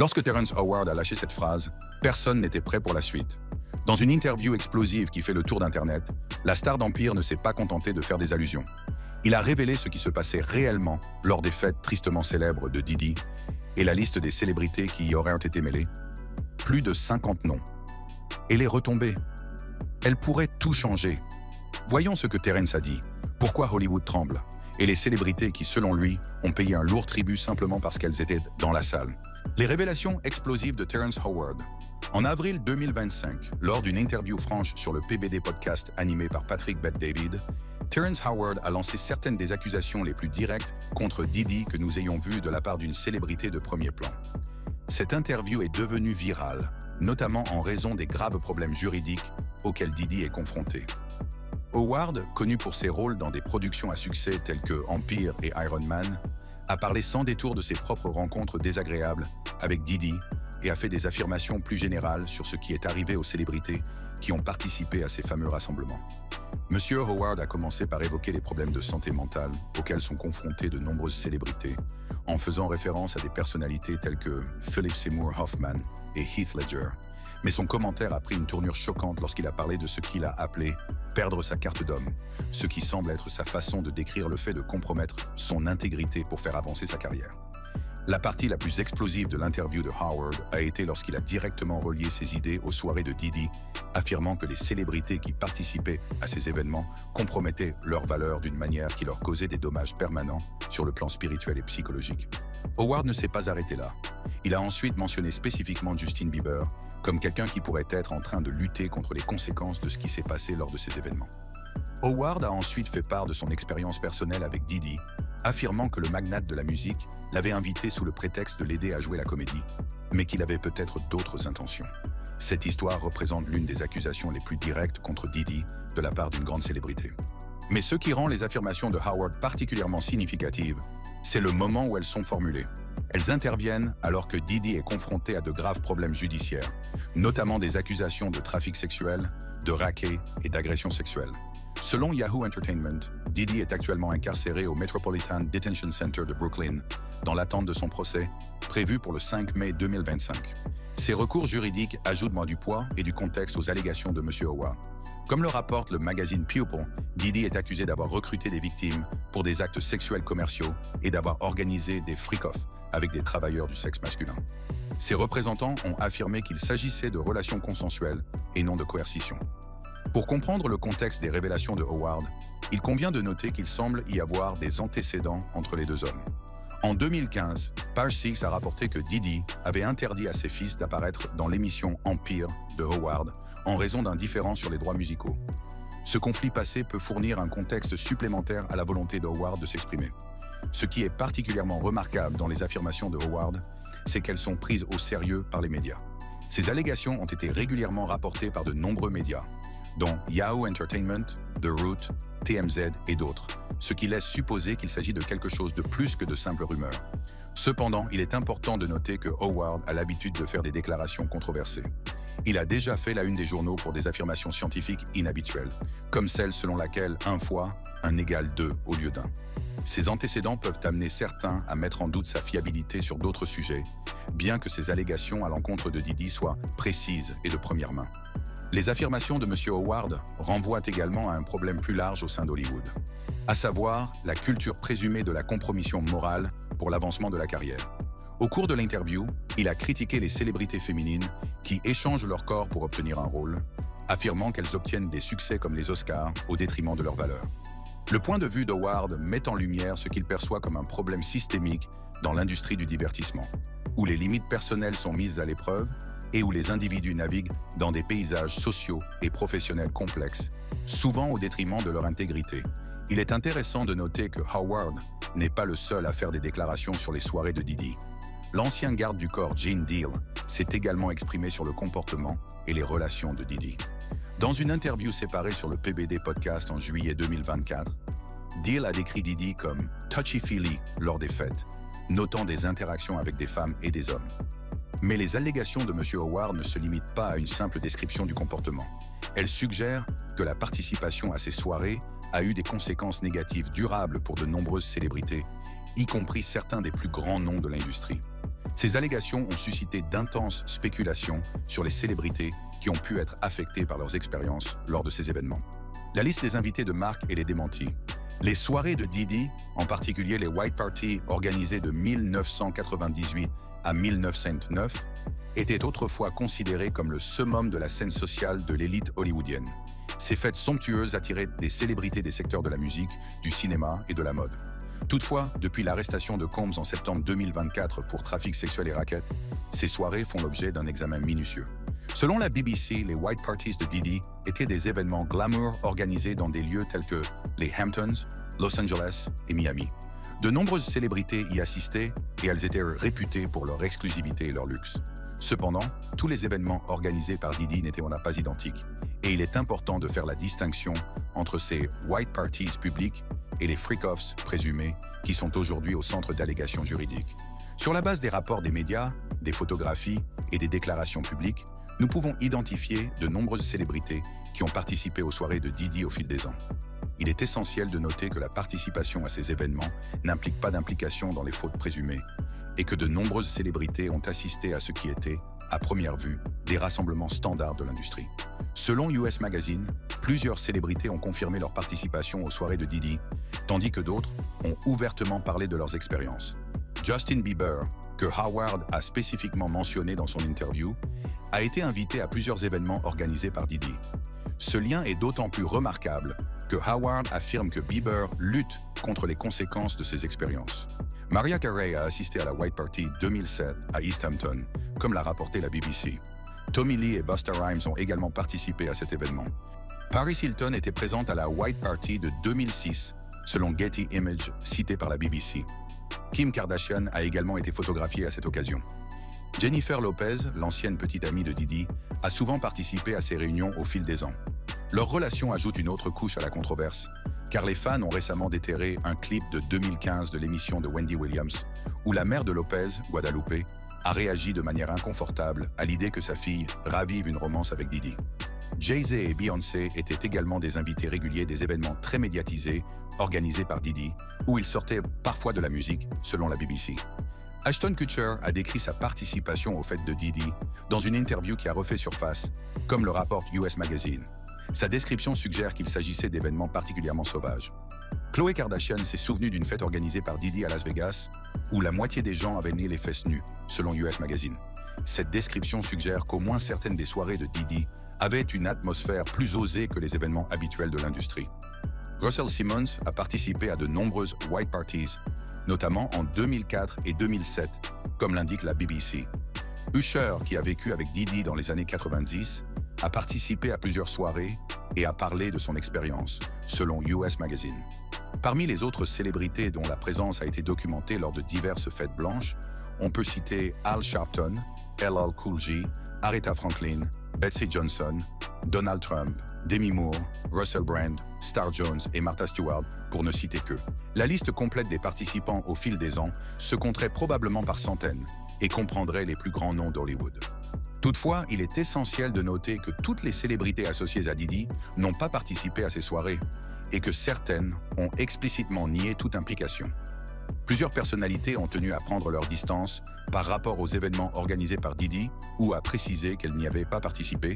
Lorsque Terrence Howard a lâché cette phrase, personne n'était prêt pour la suite. Dans une interview explosive qui fait le tour d'Internet, la star d'Empire ne s'est pas contentée de faire des allusions. Il a révélé ce qui se passait réellement lors des fêtes tristement célèbres de Diddy et la liste des célébrités qui y auraient été mêlées. Plus de 50 noms. Et les retombées. Elles pourraient tout changer. Voyons ce que Terrence a dit. Pourquoi Hollywood tremble? Et les célébrités qui, selon lui, ont payé un lourd tribut simplement parce qu'elles étaient dans la salle. Les révélations explosives de Terrence Howard. En avril 2025, lors d'une interview franche sur le PBD podcast animé par Patrick Bet-David, Terrence Howard a lancé certaines des accusations les plus directes contre Diddy que nous ayons vues de la part d'une célébrité de premier plan. Cette interview est devenue virale, notamment en raison des graves problèmes juridiques auxquels Diddy est confronté. Howard, connu pour ses rôles dans des productions à succès telles que Empire et Iron Man, a parlé sans détour de ses propres rencontres désagréables avec Diddy et a fait des affirmations plus générales sur ce qui est arrivé aux célébrités qui ont participé à ces fameux rassemblements. Monsieur Howard a commencé par évoquer les problèmes de santé mentale auxquels sont confrontées de nombreuses célébrités, en faisant référence à des personnalités telles que Philip Seymour Hoffman et Heath Ledger. Mais son commentaire a pris une tournure choquante lorsqu'il a parlé de ce qu'il a appelé « perdre sa carte d'homme », ce qui semble être sa façon de décrire le fait de compromettre son intégrité pour faire avancer sa carrière. La partie la plus explosive de l'interview de Howard a été lorsqu'il a directement relié ses idées aux soirées de Diddy, affirmant que les célébrités qui participaient à ces événements compromettaient leurs valeurs d'une manière qui leur causait des dommages permanents sur le plan spirituel et psychologique. Howard ne s'est pas arrêté là. Il a ensuite mentionné spécifiquement Justin Bieber comme quelqu'un qui pourrait être en train de lutter contre les conséquences de ce qui s'est passé lors de ces événements. Howard a ensuite fait part de son expérience personnelle avec Diddy, affirmant que le magnate de la musique l'avait invité sous le prétexte de l'aider à jouer la comédie, mais qu'il avait peut-être d'autres intentions. Cette histoire représente l'une des accusations les plus directes contre Diddy de la part d'une grande célébrité. Mais ce qui rend les affirmations de Howard particulièrement significatives, c'est le moment où elles sont formulées. Elles interviennent alors que Diddy est confronté à de graves problèmes judiciaires, notamment des accusations de trafic sexuel, de racket et d'agression sexuelle. Selon Yahoo Entertainment, Diddy est actuellement incarcéré au Metropolitan Detention Center de Brooklyn, dans l'attente de son procès, prévu pour le 5 mai 2025. Ces recours juridiques ajoutent du poids et du contexte aux allégations de M. Howard. Comme le rapporte le magazine People, Diddy est accusé d'avoir recruté des victimes pour des actes sexuels commerciaux et d'avoir organisé des freak-offs avec des travailleurs du sexe masculin. Ses représentants ont affirmé qu'il s'agissait de relations consensuelles et non de coercition. Pour comprendre le contexte des révélations de Howard, il convient de noter qu'il semble y avoir des antécédents entre les deux hommes. En 2015, Page Six a rapporté que Diddy avait interdit à ses fils d'apparaître dans l'émission Empire de Howard en raison d'un différend sur les droits musicaux. Ce conflit passé peut fournir un contexte supplémentaire à la volonté de Howard de s'exprimer. Ce qui est particulièrement remarquable dans les affirmations de Howard, c'est qu'elles sont prises au sérieux par les médias. Ces allégations ont été régulièrement rapportées par de nombreux médias, dont Yahoo Entertainment, The Root, TMZ et d'autres, ce qui laisse supposer qu'il s'agit de quelque chose de plus que de simples rumeurs. Cependant, il est important de noter que Howard a l'habitude de faire des déclarations controversées. Il a déjà fait la une des journaux pour des affirmations scientifiques inhabituelles, comme celle selon laquelle 1 fois 1 égale 2 au lieu d'1. Ces antécédents peuvent amener certains à mettre en doute sa fiabilité sur d'autres sujets, bien que ces allégations à l'encontre de Diddy soient précises et de première main. Les affirmations de M. Howard renvoient également à un problème plus large au sein d'Hollywood, à savoir la culture présumée de la compromission morale pour l'avancement de la carrière. Au cours de l'interview, il a critiqué les célébrités féminines qui échangent leur corps pour obtenir un rôle, affirmant qu'elles obtiennent des succès comme les Oscars au détriment de leurs valeurs. Le point de vue d'Howard met en lumière ce qu'il perçoit comme un problème systémique dans l'industrie du divertissement, où les limites personnelles sont mises à l'épreuve et où les individus naviguent dans des paysages sociaux et professionnels complexes, souvent au détriment de leur intégrité. Il est intéressant de noter que Howard n'est pas le seul à faire des déclarations sur les soirées de Diddy. L'ancien garde du corps Gene Deal s'est également exprimé sur le comportement et les relations de Diddy. Dans une interview séparée sur le PBD podcast en juillet 2024, Deal a décrit Diddy comme « touchy-feely » lors des fêtes, notant des interactions avec des femmes et des hommes. Mais les allégations de M. Howard ne se limitent pas à une simple description du comportement. Elles suggèrent que la participation à ces soirées a eu des conséquences négatives durables pour de nombreuses célébrités, y compris certains des plus grands noms de l'industrie. Ces allégations ont suscité d'intenses spéculations sur les célébrités qui ont pu être affectées par leurs expériences lors de ces événements. La liste des invités de marque et les démentis. Les soirées de Diddy, en particulier les White Party organisées de 1998 à 1909, étaient autrefois considérées comme le summum de la scène sociale de l'élite hollywoodienne. Ces fêtes somptueuses attiraient des célébrités des secteurs de la musique, du cinéma et de la mode. Toutefois, depuis l'arrestation de Combs en septembre 2024 pour trafic sexuel et racket, ces soirées font l'objet d'un examen minutieux. Selon la BBC, les White Parties de Diddy étaient des événements glamour organisés dans des lieux tels que les Hamptons, Los Angeles et Miami. De nombreuses célébrités y assistaient et elles étaient réputées pour leur exclusivité et leur luxe. Cependant, tous les événements organisés par Diddy n'étaient pas identiques et il est important de faire la distinction entre ces White Parties publiques et les freak-offs présumés qui sont aujourd'hui au centre d'allégations juridiques. Sur la base des rapports des médias, des photographies et des déclarations publiques, nous pouvons identifier de nombreuses célébrités qui ont participé aux soirées de Diddy au fil des ans. Il est essentiel de noter que la participation à ces événements n'implique pas d'implication dans les fautes présumées et que de nombreuses célébrités ont assisté à ce qui était, à première vue, des rassemblements standards de l'industrie. Selon US Magazine, plusieurs célébrités ont confirmé leur participation aux soirées de Diddy, tandis que d'autres ont ouvertement parlé de leurs expériences. Justin Bieber, que Howard a spécifiquement mentionné dans son interview, a été invité à plusieurs événements organisés par Diddy. Ce lien est d'autant plus remarquable que Howard affirme que Bieber lutte contre les conséquences de ses expériences. Mariah Carey a assisté à la White Party 2007 à East Hampton, comme l'a rapporté la BBC. Tommy Lee et Busta Rhymes ont également participé à cet événement. Paris Hilton était présente à la White Party de 2006, selon Getty Images, cité par la BBC. Kim Kardashian a également été photographiée à cette occasion. Jennifer Lopez, l'ancienne petite amie de Diddy, a souvent participé à ces réunions au fil des ans. Leur relation ajoute une autre couche à la controverse, car les fans ont récemment déterré un clip de 2015 de l'émission de Wendy Williams, où la mère de Lopez, Guadalupe, a réagi de manière inconfortable à l'idée que sa fille ravive une romance avec Diddy. Jay-Z et Beyoncé étaient également des invités réguliers des événements très médiatisés organisés par Diddy, où ils sortaient parfois de la musique, selon la BBC. Ashton Kutcher a décrit sa participation aux fêtes de Diddy dans une interview qui a refait surface, comme le rapporte US Magazine. Sa description suggère qu'il s'agissait d'événements particulièrement sauvages. Khloé Kardashian s'est souvenue d'une fête organisée par Diddy à Las Vegas, où la moitié des gens avaient né les fesses nues, selon US Magazine. Cette description suggère qu'au moins certaines des soirées de Diddy avaient une atmosphère plus osée que les événements habituels de l'industrie. Russell Simmons a participé à de nombreuses White Parties, notamment en 2004 et 2007, comme l'indique la BBC. Usher, qui a vécu avec Diddy dans les années 90, a participé à plusieurs soirées et a parlé de son expérience, selon US Magazine. Parmi les autres célébrités dont la présence a été documentée lors de diverses fêtes blanches, on peut citer Al Sharpton, LL Cool J, Aretha Franklin, Betsy Johnson, Donald Trump, Demi Moore, Russell Brand, Star Jones et Martha Stewart, pour ne citer qu'eux. La liste complète des participants au fil des ans se compterait probablement par centaines et comprendrait les plus grands noms d'Hollywood. Toutefois, il est essentiel de noter que toutes les célébrités associées à Diddy n'ont pas participé à ces soirées et que certaines ont explicitement nié toute implication. Plusieurs personnalités ont tenu à prendre leur distance par rapport aux événements organisés par Diddy ou à préciser qu'elles n'y avaient pas participé.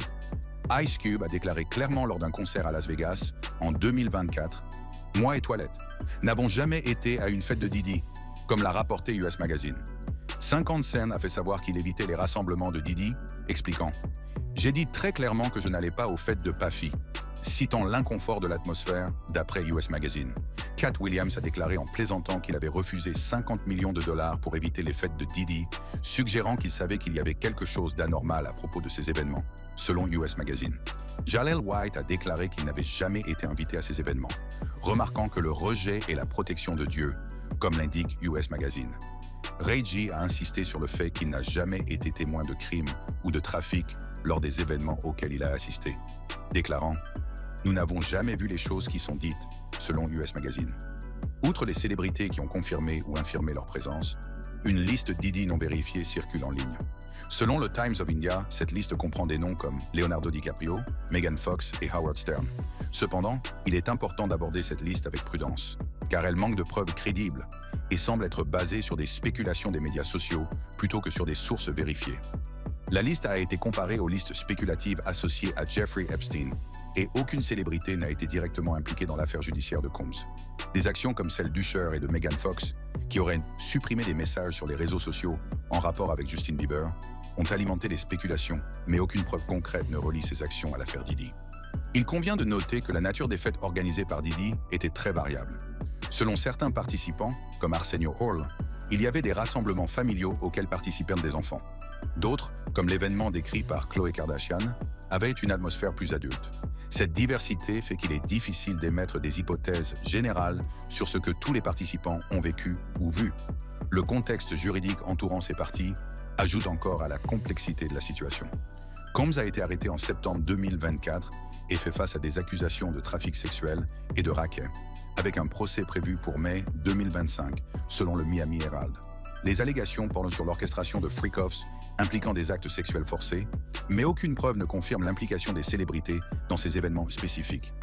Ice Cube a déclaré clairement lors d'un concert à Las Vegas en 2024 « Moi et Toilette n'avons jamais été à une fête de Diddy », comme l'a rapporté US Magazine. 50 Cent a fait savoir qu'il évitait les rassemblements de Diddy, expliquant « J'ai dit très clairement que je n'allais pas aux fêtes de Puffy », citant l'inconfort de l'atmosphère d'après US Magazine. Cat Williams a déclaré en plaisantant qu'il avait refusé 50 millions de dollars pour éviter les fêtes de Diddy, suggérant qu'il savait qu'il y avait quelque chose d'anormal à propos de ces événements, selon US Magazine. Jaleel White a déclaré qu'il n'avait jamais été invité à ces événements, remarquant que le rejet est la protection de Dieu, comme l'indique US Magazine. Ray J a insisté sur le fait qu'il n'a jamais été témoin de crimes ou de trafic lors des événements auxquels il a assisté, déclarant « Nous n'avons jamais vu les choses qui sont dites », selon US Magazine. Outre les célébrités qui ont confirmé ou infirmé leur présence, une liste Diddy non vérifiée circule en ligne. Selon le Times of India, cette liste comprend des noms comme Leonardo DiCaprio, Megan Fox et Howard Stern. Cependant, il est important d'aborder cette liste avec prudence, car elle manque de preuves crédibles et semble être basée sur des spéculations des médias sociaux plutôt que sur des sources vérifiées. La liste a été comparée aux listes spéculatives associées à Jeffrey Epstein, et aucune célébrité n'a été directement impliquée dans l'affaire judiciaire de Combs. Des actions comme celle d'Usher et de Megan Fox, qui auraient supprimé des messages sur les réseaux sociaux en rapport avec Justin Bieber, ont alimenté les spéculations, mais aucune preuve concrète ne relie ces actions à l'affaire Diddy. Il convient de noter que la nature des fêtes organisées par Diddy était très variable. Selon certains participants, comme Arsenio Hall, il y avait des rassemblements familiaux auxquels participaient des enfants. D'autres, comme l'événement décrit par Khloé Kardashian, avaient une atmosphère plus adulte. Cette diversité fait qu'il est difficile d'émettre des hypothèses générales sur ce que tous les participants ont vécu ou vu. Le contexte juridique entourant ces parties ajoute encore à la complexité de la situation. Combs a été arrêté en septembre 2024 et fait face à des accusations de trafic sexuel et de racket, avec un procès prévu pour mai 2025, selon le Miami Herald. Les allégations portent sur l'orchestration de freak-offs impliquant des actes sexuels forcés, mais aucune preuve ne confirme l'implication des célébrités dans ces événements spécifiques.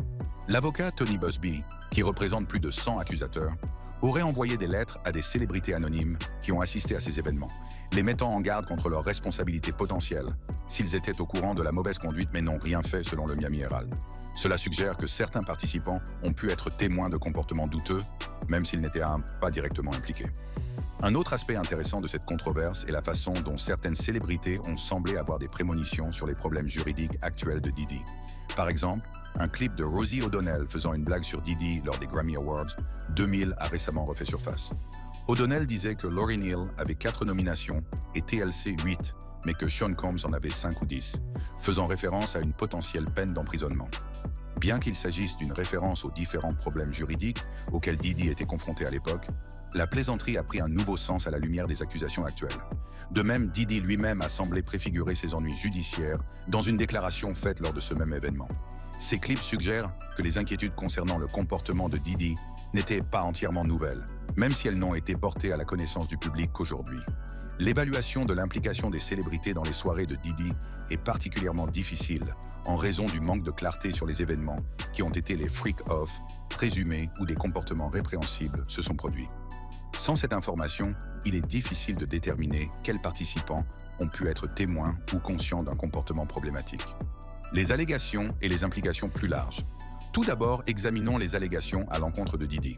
L'avocat Tony Buzbee, qui représente plus de 100 accusateurs, aurait envoyé des lettres à des célébrités anonymes qui ont assisté à ces événements, les mettant en garde contre leurs responsabilités potentielles s'ils étaient au courant de la mauvaise conduite mais n'ont rien fait selon le Miami Herald. Cela suggère que certains participants ont pu être témoins de comportements douteux, même s'ils n'étaient pas directement impliqués. Un autre aspect intéressant de cette controverse est la façon dont certaines célébrités ont semblé avoir des prémonitions sur les problèmes juridiques actuels de Diddy. Par exemple, un clip de Rosie O'Donnell faisant une blague sur Diddy lors des Grammy Awards 2000 a récemment refait surface. O'Donnell disait que Lauryn Hill avait 4 nominations et TLC 8, mais que Sean Combs en avait 5 ou 10, faisant référence à une potentielle peine d'emprisonnement. Bien qu'il s'agisse d'une référence aux différents problèmes juridiques auxquels Diddy était confronté à l'époque, la plaisanterie a pris un nouveau sens à la lumière des accusations actuelles. De même, Diddy lui-même a semblé préfigurer ses ennuis judiciaires dans une déclaration faite lors de ce même événement. Ces clips suggèrent que les inquiétudes concernant le comportement de Diddy n'étaient pas entièrement nouvelles, même si elles n'ont été portées à la connaissance du public qu'aujourd'hui. L'évaluation de l'implication des célébrités dans les soirées de Diddy est particulièrement difficile en raison du manque de clarté sur les événements qui ont été les freak-offs présumés où des comportements répréhensibles se sont produits. Sans cette information, il est difficile de déterminer quels participants ont pu être témoins ou conscients d'un comportement problématique. Les allégations et les implications plus larges. Tout d'abord, examinons les allégations à l'encontre de Diddy.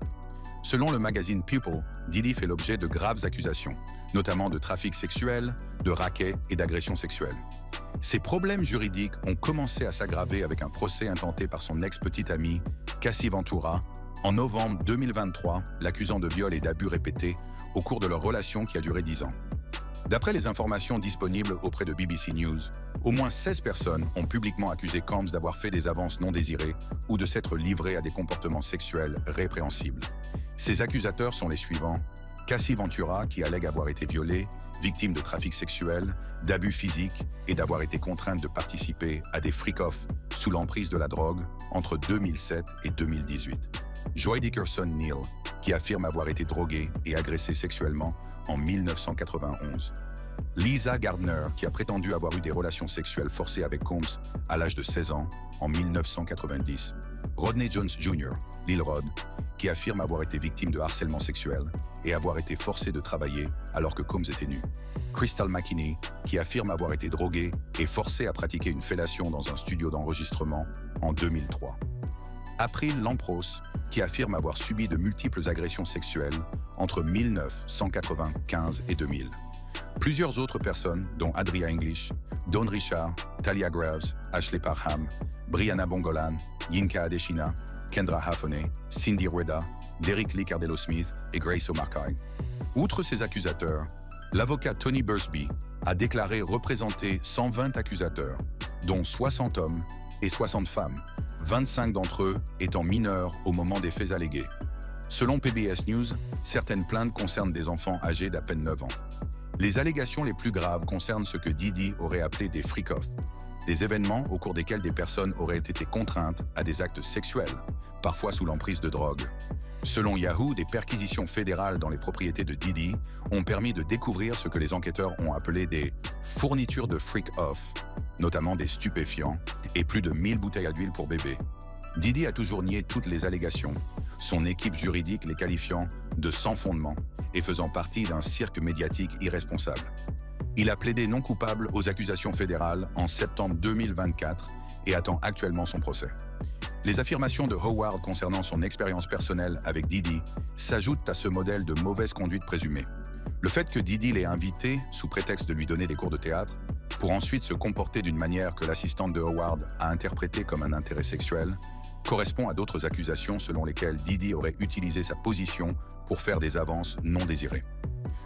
Selon le magazine People, Diddy fait l'objet de graves accusations, notamment de trafic sexuel, de racket et d'agression sexuelle. Ces problèmes juridiques ont commencé à s'aggraver avec un procès intenté par son ex-petite amie, Cassie Ventura, en novembre 2023, l'accusant de viol et d'abus répétés au cours de leur relation qui a duré 10 ans. D'après les informations disponibles auprès de BBC News, au moins 16 personnes ont publiquement accusé Combs d'avoir fait des avances non désirées ou de s'être livré à des comportements sexuels répréhensibles. Ces accusateurs sont les suivants: Cassie Ventura, qui allègue avoir été violée, victime de trafic sexuel, d'abus physiques et d'avoir été contrainte de participer à des freak-offs sous l'emprise de la drogue entre 2007 et 2018. Joy Dickerson-Neal, qui affirme avoir été droguée et agressée sexuellement en 1991. Lisa Gardner, qui a prétendu avoir eu des relations sexuelles forcées avec Combs à l'âge de 16 ans en 1990. Rodney Jones Jr., Lil Rod, qui affirme avoir été victime de harcèlement sexuel et avoir été forcé de travailler alors que Combs était nu. Crystal McKinney, qui affirme avoir été droguée et forcée à pratiquer une fellation dans un studio d'enregistrement en 2003. April Lampros, qui affirme avoir subi de multiples agressions sexuelles entre 1995 et 2000. Plusieurs autres personnes, dont Adria English, Dawn Richard, Talia Graves, Ashley Parham, Brianna Bongolan, Yinka Adeshina, Kendra Hafone, Cindy Rueda, Derek Lee Cardello-Smith et Grace O'Marcaigh. Outre ces accusateurs, l'avocat Tony Buzbee a déclaré représenter 120 accusateurs, dont 60 hommes et 60 femmes, 25 d'entre eux étant mineurs au moment des faits allégués. Selon PBS News, certaines plaintes concernent des enfants âgés d'à peine 9 ans. Les allégations les plus graves concernent ce que Diddy aurait appelé des freak-offs, des événements au cours desquels des personnes auraient été contraintes à des actes sexuels, parfois sous l'emprise de drogue. Selon Yahoo, des perquisitions fédérales dans les propriétés de Diddy ont permis de découvrir ce que les enquêteurs ont appelé des fournitures de freak-off, notamment des stupéfiants, et plus de 1000 bouteilles d'huile pour bébé. Diddy a toujours nié toutes les allégations, son équipe juridique les qualifiant de sans fondement et faisant partie d'un cirque médiatique irresponsable. Il a plaidé non coupable aux accusations fédérales en septembre 2024 et attend actuellement son procès. Les affirmations de Howard concernant son expérience personnelle avec Diddy s'ajoutent à ce modèle de mauvaise conduite présumée. Le fait que Diddy l'ait invité, sous prétexte de lui donner des cours de théâtre, pour ensuite se comporter d'une manière que l'assistante de Howard a interprétée comme un intérêt sexuel, correspond à d'autres accusations selon lesquelles Diddy aurait utilisé sa position pour faire des avances non désirées.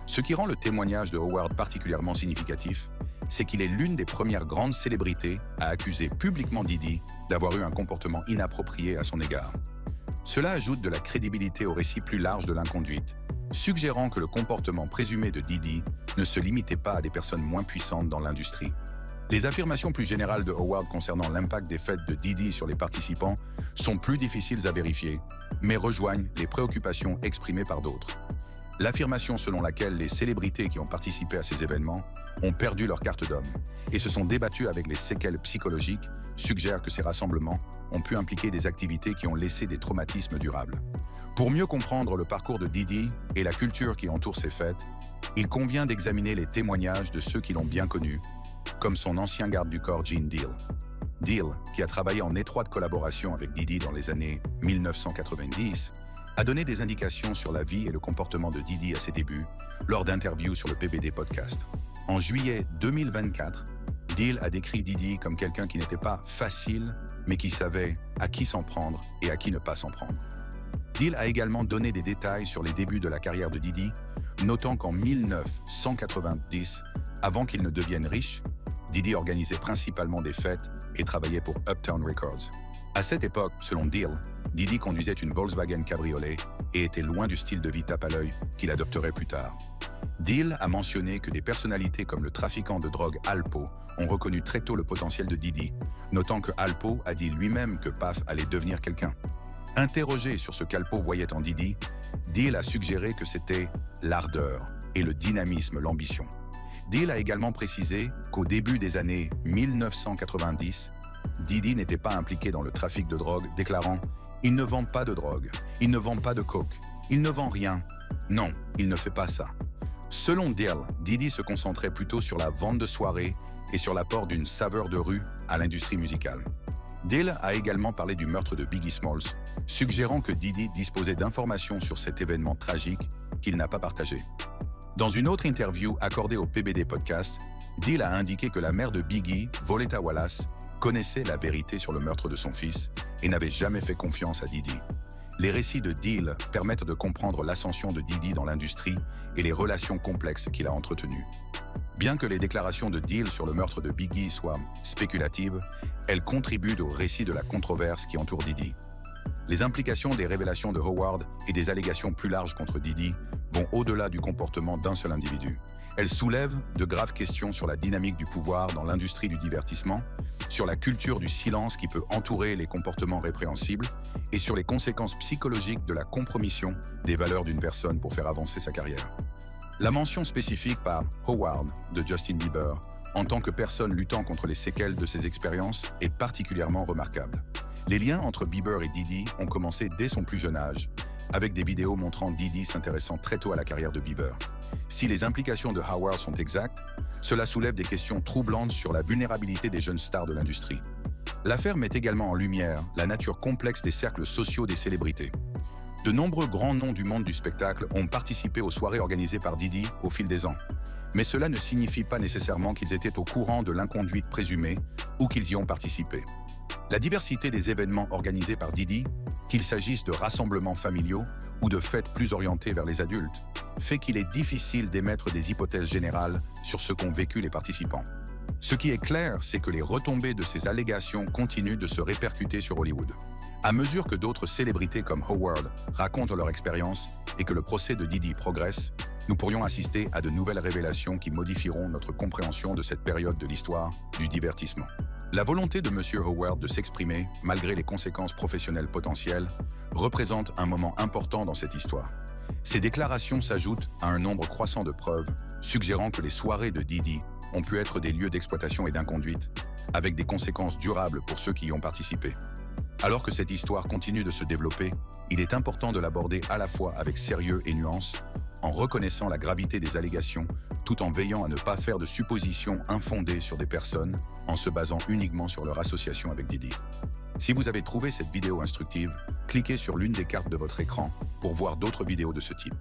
Ce qui rend le témoignage de Howard particulièrement significatif, c'est qu'il est l'une des premières grandes célébrités à accuser publiquement Diddy d'avoir eu un comportement inapproprié à son égard. Cela ajoute de la crédibilité au récit plus large de l'inconduite, suggérant que le comportement présumé de Diddy ne se limitait pas à des personnes moins puissantes dans l'industrie. Les affirmations plus générales de Howard concernant l'impact des faits de Diddy sur les participants sont plus difficiles à vérifier, mais rejoignent les préoccupations exprimées par d'autres. L'affirmation selon laquelle les célébrités qui ont participé à ces événements ont perdu leur carte d'homme et se sont débattues avec les séquelles psychologiques suggère que ces rassemblements ont pu impliquer des activités qui ont laissé des traumatismes durables. Pour mieux comprendre le parcours de Diddy et la culture qui entoure ces fêtes, il convient d'examiner les témoignages de ceux qui l'ont bien connu, comme son ancien garde du corps Gene Deal. Deal, qui a travaillé en étroite collaboration avec Diddy dans les années 1990, a donné des indications sur la vie et le comportement de Diddy à ses débuts lors d'interviews sur le PBD Podcast. En juillet 2024, Deal a décrit Diddy comme quelqu'un qui n'était pas facile, mais qui savait à qui s'en prendre et à qui ne pas s'en prendre. Deal a également donné des détails sur les débuts de la carrière de Diddy, notant qu'en 1990, avant qu'il ne devienne riche, Diddy organisait principalement des fêtes et travaillait pour Uptown Records. À cette époque, selon Deal, Diddy conduisait une Volkswagen Cabriolet et était loin du style de vie tape à l'œil qu'il adopterait plus tard. Deal a mentionné que des personnalités comme le trafiquant de drogue Alpo ont reconnu très tôt le potentiel de Diddy, notant que Alpo a dit lui-même que Puff allait devenir quelqu'un. Interrogé sur ce qu'Alpo voyait en Diddy, Deal a suggéré que c'était l'ardeur et le dynamisme, l'ambition. Deal a également précisé qu'au début des années 1990, Diddy n'était pas impliqué dans le trafic de drogue, déclarant « Il ne vend pas de drogue, il ne vend pas de coke, il ne vend rien. Non, il ne fait pas ça. » Selon Deal, Diddy se concentrait plutôt sur la vente de soirées et sur l'apport d'une saveur de rue à l'industrie musicale. Deal a également parlé du meurtre de Biggie Smalls, suggérant que Diddy disposait d'informations sur cet événement tragique qu'il n'a pas partagé. Dans une autre interview accordée au PBD Podcast, Deal a indiqué que la mère de Biggie, Voletta Wallace, connaissait la vérité sur le meurtre de son fils et n'avait jamais fait confiance à Diddy. Les récits de Deal permettent de comprendre l'ascension de Diddy dans l'industrie et les relations complexes qu'il a entretenues. Bien que les déclarations de Deal sur le meurtre de Biggie soient spéculatives, elles contribuent au récit de la controverse qui entoure Diddy. Les implications des révélations de Howard et des allégations plus larges contre Diddy vont au-delà du comportement d'un seul individu. Elles soulèvent de graves questions sur la dynamique du pouvoir dans l'industrie du divertissement, sur la culture du silence qui peut entourer les comportements répréhensibles et sur les conséquences psychologiques de la compromission des valeurs d'une personne pour faire avancer sa carrière. La mention spécifique par Howard de Justin Bieber en tant que personne luttant contre les séquelles de ses expériences est particulièrement remarquable. Les liens entre Bieber et Diddy ont commencé dès son plus jeune âge, avec des vidéos montrant Diddy s'intéressant très tôt à la carrière de Bieber. Si les implications de Howard sont exactes, cela soulève des questions troublantes sur la vulnérabilité des jeunes stars de l'industrie. L'affaire met également en lumière la nature complexe des cercles sociaux des célébrités. De nombreux grands noms du monde du spectacle ont participé aux soirées organisées par Diddy au fil des ans. Mais cela ne signifie pas nécessairement qu'ils étaient au courant de l'inconduite présumée ou qu'ils y ont participé. La diversité des événements organisés par Diddy, qu'il s'agisse de rassemblements familiaux ou de fêtes plus orientées vers les adultes, fait qu'il est difficile d'émettre des hypothèses générales sur ce qu'ont vécu les participants. Ce qui est clair, c'est que les retombées de ces allégations continuent de se répercuter sur Hollywood. À mesure que d'autres célébrités comme Howard racontent leur expérience et que le procès de Diddy progresse, nous pourrions assister à de nouvelles révélations qui modifieront notre compréhension de cette période de l'histoire du divertissement. La volonté de M. Howard de s'exprimer, malgré les conséquences professionnelles potentielles, représente un moment important dans cette histoire. Ces déclarations s'ajoutent à un nombre croissant de preuves, suggérant que les soirées de Diddy ont pu être des lieux d'exploitation et d'inconduite, avec des conséquences durables pour ceux qui y ont participé. Alors que cette histoire continue de se développer, il est important de l'aborder à la fois avec sérieux et nuance, en reconnaissant la gravité des allégations, tout en veillant à ne pas faire de suppositions infondées sur des personnes, en se basant uniquement sur leur association avec Diddy. Si vous avez trouvé cette vidéo instructive, cliquez sur l'une des cartes de votre écran pour voir d'autres vidéos de ce type.